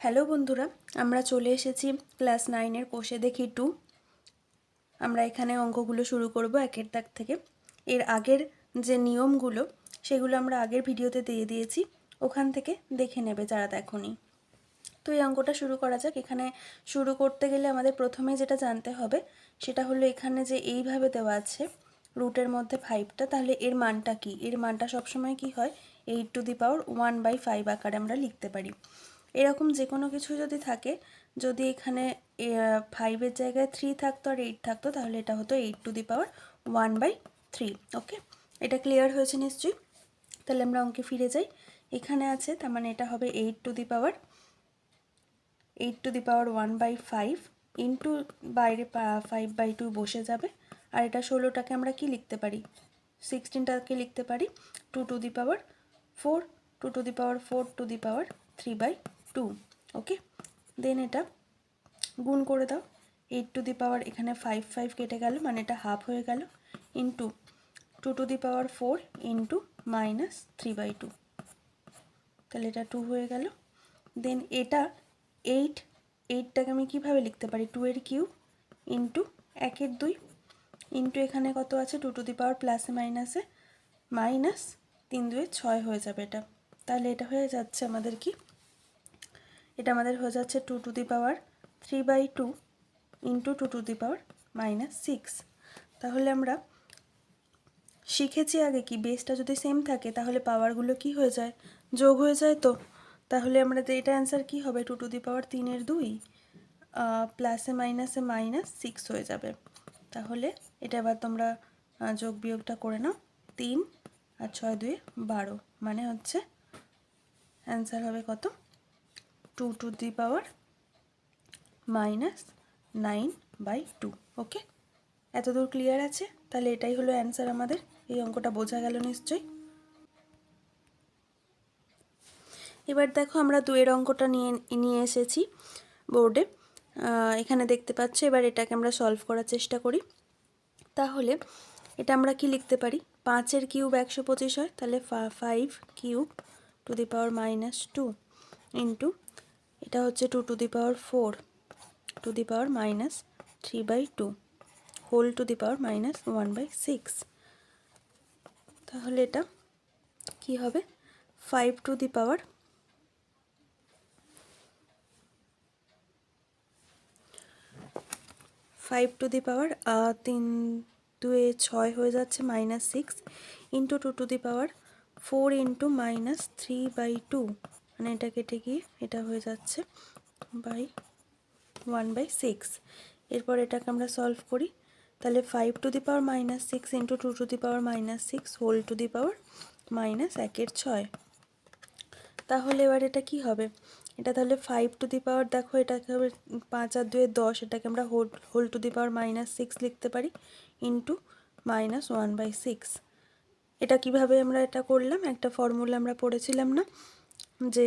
Hello বন্ধুরা, আমরা চলে এসেছি ক্লাস 9-এর কোষে দেখি 2। আমরা এখানে অঙ্কগুলো শুরু করব একের দাগ থেকে। এর আগের যে নিয়মগুলো সেগুলো আমরা আগের ভিডিওতে দিয়ে দিয়েছি, ওখান থেকে দেখে নেবে যারা দেখোনি। তো এই অঙ্কটা শুরু করা যাক। এখানে শুরু করতে গেলে আমাদের প্রথমে যেটা জানতে হবে সেটা হলো এখানে যে এইভাবে দেওয়া আছে রুটের মধ্যে 5টা, তাহলে এর মানটা কি? এর মানটা সবসময় কি হয়, 8⁻1/5 আকারে আমরা লিখতে পারি। এরকম যে কোনো কিছু যদি থাকে, যদি এখানে 5-এর জায়গায় 3 থাকতো আর 8 থাকতো, তাহলে এটা হতো 8⁻1/3। ওকে, এটা ক্লিয়ার হয়েছে নিশ্চয়ই? তাহলে আমরা অঙ্কে ফিরে যাই। এখানে আছে, তার মানে এটা হবে 8⁻1/5 ইন্টু বাইরে 5/2 বসে যাবে। আর এটা 16টাকে আমরা কি লিখতে পারি, 16টাকে লিখতে পারি 2⁻4, 2⁻4⁻3/2। ওকে, দেন এটা গুণ করে দাও। 8 এখানে 5 কেটে গেল, মানে এটা হাফ হয়ে গেল, ইন্টু 2⁻4 ইন্টু -3/2, তাহলে এটা 2 হয়ে গেল। দেন এটা 8টাকে আমি কীভাবে লিখতে পারি, 2-এর কিউব ইন্টু 1-এর 2 ইন্টু এখানে কত আছে 2⁻, প্লাসে মাইনাসে মাইনাস 3×2=6 হয়ে যাবে এটা। তাহলে এটা হয়ে যাচ্ছে আমাদের কি, এটা আমাদের হয়ে যাচ্ছে 2⁻3/2 ইন্টু 2⁻6। তাহলে আমরা শিখেছি আগে কি, বেসটা যদি সেম থাকে তাহলে পাওয়ারগুলো কি হয়ে যায়, যোগ হয়ে যায়। তো তাহলে আমরা এটা অ্যান্সার কি হবে, 2⁻3-এর 2 প্লাসে মাইনাসে -6 হয়ে যাবে। তাহলে এটা এবার তোমরা যোগ বিয়োগটা করে নাও, 3 আর 6×2=12, মানে হচ্ছে অ্যান্সার হবে কত, 2⁻9/2। ওকে, এতদূর ক্লিয়ার আছে? তাহলে এটাই হলো অ্যান্সার আমাদের। এই অঙ্কটা বোঝা গেল নিশ্চয়ই। এবার দেখো আমরা 2-এর অঙ্কটা নিয়ে এসেছি বোর্ডে, এখানে দেখতে পাচ্ছ। এবার এটাকে আমরা সলভ করার চেষ্টা করি। তাহলে এটা আমরা কি লিখতে পারি, 5-এর কিউব 125 হয়, তাহলে 5³ (2⁻2) ইন্টু এটা হচ্ছে 2⁻4 (2⁻3/2) হোল (1/6). তাহলে এটা কি হবে, 5⁻3 2×6 হয়ে যাচ্ছে -6 ইন্টু 2⁻4 ইন্টু -3/2, মানে এটা কেটে গিয়ে এটা হয়ে যাচ্ছে 1/6। এরপর এটাকে আমরা সলভ করি। তাহলে 5⁻6 ইন্টু 2⁻6 হোল (1/6). তাহলে এবার এটা কি হবে, এটা তাহলে 5⁻, দেখো এটাকে হবে 5 আর 2 10, এটাকে আমরা হোল (-6) লিখতে পারি ইন্টু -1/6। এটা কিভাবে আমরা এটা করলাম, একটা ফর্মুলা আমরা পড়েছিলাম না, যে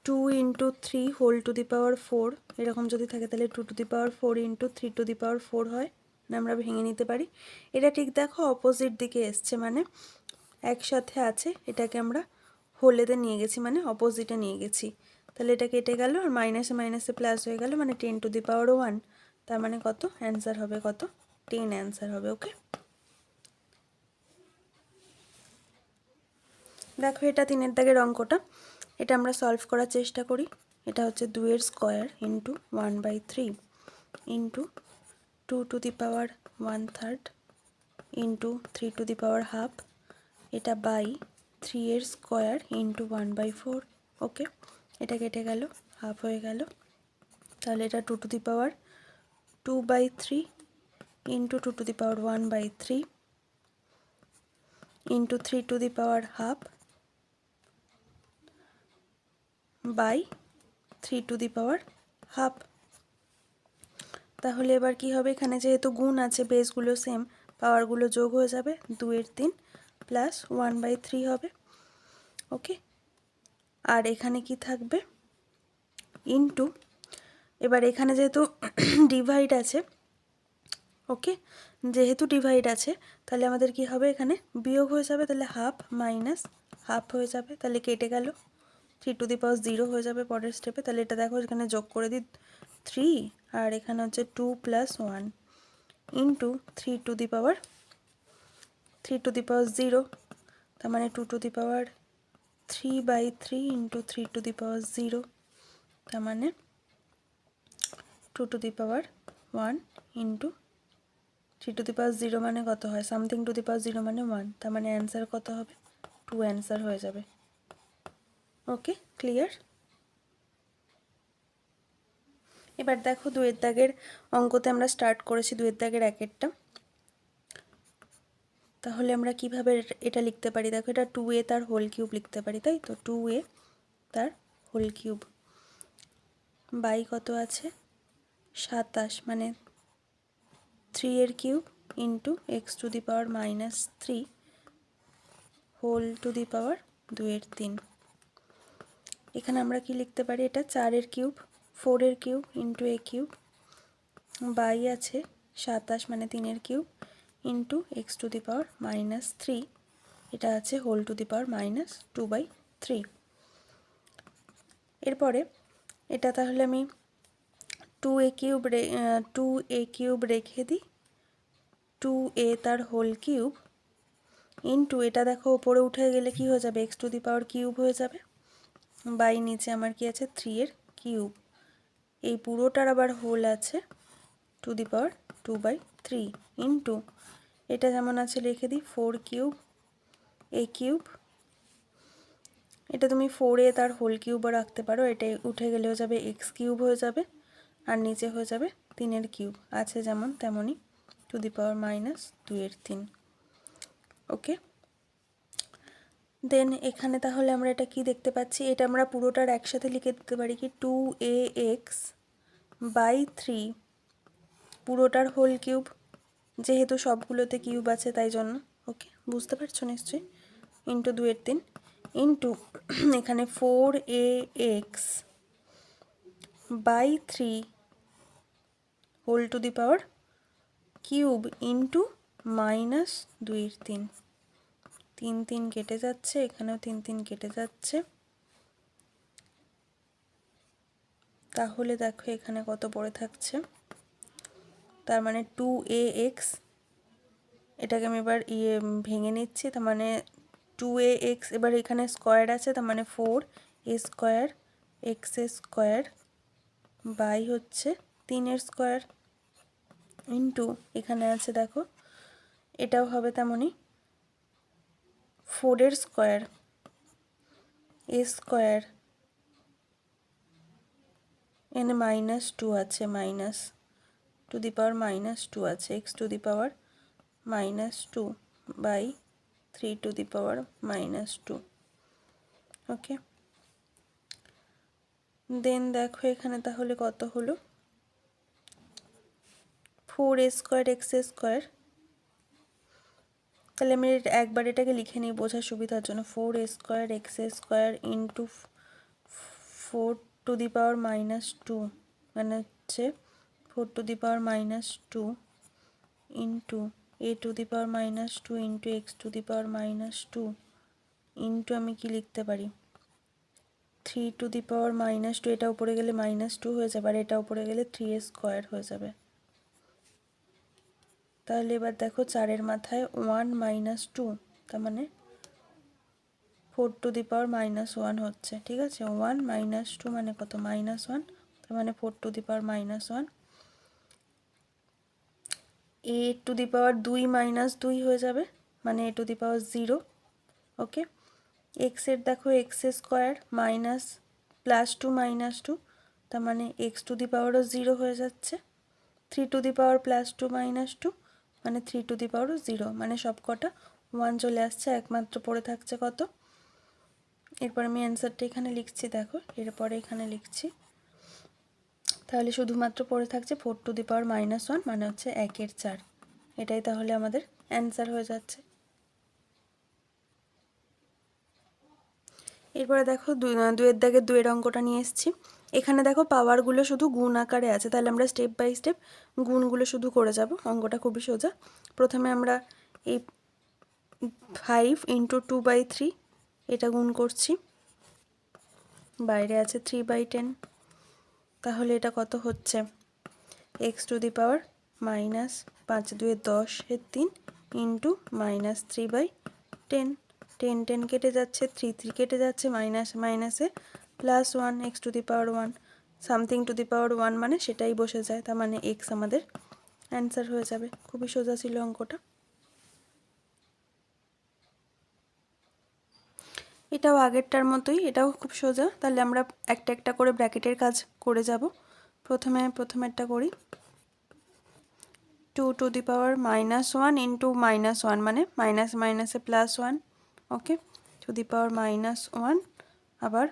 2 ইন্টু 3 হোল (4) এরকম যদি থাকে তাহলে 2⁻4 ইন্টু 3⁻4 হয়, মানে আমরা ভেঙে নিতে পারি। এটা ঠিক দেখো অপোজিট দিকে এসছে, মানে একসাথে আছে, এটাকে আমরা হোলেতে নিয়ে গেছি, মানে অপোজিটে নিয়ে গেছি। তাহলে এটা কেটে গেল আর মাইনাসে মাইনাসে প্লাস হয়ে গেল, মানে 10⁻1। তার মানে কত অ্যান্সার হবে, কত 10 অ্যান্সার হবে। ওকে, দেখো এটা 3-এর দাগের অঙ্কটা, এটা আমরা সলভ করার চেষ্টা করি। এটা হচ্ছে 2-এর স্কোয়ার ইন্টু 1/3 ইন্টু 2⁻1/3 ইন্টু 3⁻½ এটা বাই 3-এর স্কোয়ার ইন্টু 1/4। ওকে, এটা কেটে গেল, হাফ হয়ে গেল। তাহলে এটা 2⁻2/3 ইন্টু 2⁻1/3 ইন্টু 3⁻½ বাই 3⁻²। তাহলে এবার কি হবে, এখানে যেহেতু গুণ আছে, বেসগুলো সেম, পাওয়ারগুলো যোগ হয়ে যাবে, 2-এর 3 প্লাস 1/3 হবে। ওকে, আর এখানে কি থাকবে, ইন্টু, এবার এখানে যেহেতু ডিভাইড আছে, ওকে, যেহেতু ডিভাইড আছে তাহলে আমাদের কি হবে, এখানে বিয়োগ হয়ে যাবে, তাহলে হাফ মাইনাস হাফ হয়ে যাবে, তাহলে কেটে গেল, 3⁻0 হয়ে যাবে পরের স্টেপে। তাহলে এটা দেখো এখানে যোগ করে দিই 3, আর এখানে হচ্ছে 2 + 1 ইন্টু 3⁻0, তার মানে 2⁻3/3 ইন্টু 3⁻0, তার মানে 2⁻1 ইন্টু 3⁻0 মানে কত হয়, সামথিং 2⁻0 মানে 1, তার মানে অ্যান্সার কত হবে, 2 অ্যান্সার হয়ে যাবে। ওকে, ক্লিয়ার? এবার দেখো 2 দাগের অঙ্কতে আমরা স্টার্ট করেছি 2 দাগের 1-এরটা। তাহলে আমরা কিভাবে এটা লিখতে পারি, দেখো এটা 2a তার হোল কিউব লিখতে পারি, তাই তো 2a তার হোল কিউব বাই কত আছে 27, মানে 3 এর cube into x⁻³ whole to the power 2/3। এখানে আমরা কি লিখতে পারি, এটা 4 এর কিউব 4 এর cube into a cube by আছে 27, মানে 3 এর কিউব ইন্টু x⁻³ এটা আছে হোল টু দি পাওয়ার -2/3। এরপরে এটা তাহলে আমি 2a কিউব রেখে দিই, 2a তার হোল কিউব ইন্টু এটা দেখো ওপরে উঠে গেলে কি হয়ে যাবে, x⁻³ হয়ে যাবে, বাই নিচে আমার কি আছে 3 এর কিউব, এই পুরোটার আবার হোল আছে 2⁻2/3 ইন্টু এটা যেমন আছে লিখে দিই 4 কিউব a কিউব, এটা তুমি 4a তার হোল কিউবও রাখতে পারো, এটা উঠে গেলে হয়ে যাবে x³ হয়ে যাবে, আর নিচে হয়ে যাবে 3 এর কিউব, আছে যেমন তেমনই 2⁻2/3। ওকে, দেন এখানে তাহলে আমরা এটা কি দেখতে পাচ্ছি, এটা আমরা পুরোটার একসাথে লিখে দিতে পারি কি 2ax/3 পুরোটার হোল কিউব, যেহেতু সবগুলোতে কিউব আছে তাই জন্য। ওকে, বুঝতে পারছো নিশ্চয়ই, ইন্টু 2/3 ইন্টু এখানে 4ax/3 whole to the power cube into -2/3, 3 3 কেটে যাচ্ছে, এখানেও 3 3 কেটে যাচ্ছে, তাহলে দেখো এখানে কত পড়ে থাকছে, তার মানে 2ax, এটাকে আমি এবার ভেঙে নিচ্ছি, তার মানে 2ax, এবার এখানে স্কোয়ার আছে, তার মানে 4a² x² বাই হচ্ছে 3 এর স্কোয়ার ইন্টু এখানে আছে দেখো এটাও হবে তেমনই 4 এর স্কোয়ার a² এখানে -2 আছে, -2 আছে, x⁻2 বাই 3⁻2। ওকে, দেন দেখো এখানে তাহলে কত হলো, 4a² x², তাহলে আমি একবার এটাকে লিখে নিই বোঝার সুবিধার জন্য, 4a² x² ইন্টু 4⁻2 মানে হচ্ছে 4⁻2 into a⁻2 into x⁻2 into আমি কি লিখতে পারি 3⁻2, এটা উপরে গেলে -2 হয়ে যাবে, আর এটা উপরে গেলে 3a² হয়ে যাবে। তাহলে এবার দেখো 4 এর মাথায় 1 -2, তার মানে 4⁻1 হচ্ছে, ঠিক আছে, 1 -2 মানে কত -1, তার মানে 4⁻1, a⁻2 - 2 হয়ে যাবে, মানে a⁻0। ওকে, x এর দেখো x² মাইনাস +2 -2, তার মানে x⁻0 হয়ে যাচ্ছে, 3⁻2 -2 মানে 3⁻0, মানে সব কটা 1 চলে আসছে, একমাত্র পড়ে থাকছে কত, এরপর আমি অ্যান্সারটা এখানে লিখছি, দেখো এরপরে এখানে লিখছি, তাহলে শুধুমাত্র পড়ে থাকছে 4⁻1 মানে হচ্ছে 1/4, এটাই তাহলে আমাদের অ্যান্সার হয়ে যাচ্ছে। এরপরে দেখো 2 এর দাগের 2 এর অঙ্কটা নিয়ে এসেছি, এখানে দেখো পাওয়ারগুলো শুধু গুণ আকারে আছে, তাহলে আমরা স্টেপ বাই স্টেপ গুণগুলো শুধু করে যাব, অঙ্কটা খুবই সোজা। প্রথমে আমরা এই 5 × 2/3 এটা গুণ করছি, বাইরে আছে 3/10, তাহলে এটা কত হচ্ছে x to the power minus 5 2 10 এর 3 ইন্টু মাইনাস 3/10। 10 10 কেটে যাচ্ছে, 3 3 কেটে যাচ্ছে, মাইনাস মাইনাসে plus 1 x to the power 1, something to the power 1 মানে সেটাই বসে যায়, তার মানে এক্স আমাদের অ্যান্সার হয়ে যাবে। খুবই সোজা ছিল অঙ্কটা। এটাও আগেরটার মতোই, এটাও খুব সোজা। তাহলে আমরা একটা একটা করে ব্র্যাকেটের কাজ করে যাব। প্রথমেরটা করি। 2 to the power minus 1 into minus 1 মানে মাইনাস মাইনাসে plus 1, okay, to the power minus 1 আবার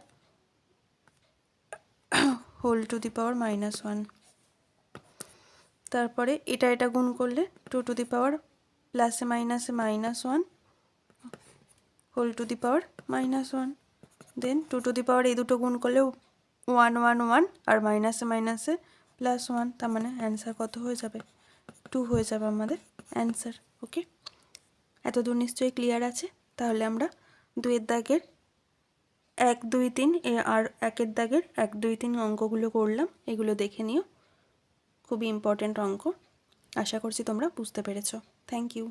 whole to the power minus 1। তারপরে এটা গুণ করলে 2 টু দি পাওয়ার প্লাসে মাইনাসে minus 1 whole to the power minus 1। Then 2 to the power এই দুটো গুণ করলে 1 1 1 আর মাইনাসে মাইনাসে প্লাস 1, তার মানে অ্যান্সার কত হয়ে যাবে 2 হয়ে যাবে আমাদের অ্যান্সার। ওকে, এতদূর নিশ্চয়ই ক্লিয়ার আছে। তাহলে আমরা 2 এর দাগের 1 2 3 আর 1 এর দাগের 1 2 3 অঙ্কগুলো করলাম, এগুলো দেখে নিও, খুবই ইম্পর্টেন্ট অঙ্ক। আশা করছি তোমরা বুঝতে পেরেছো। Thank you.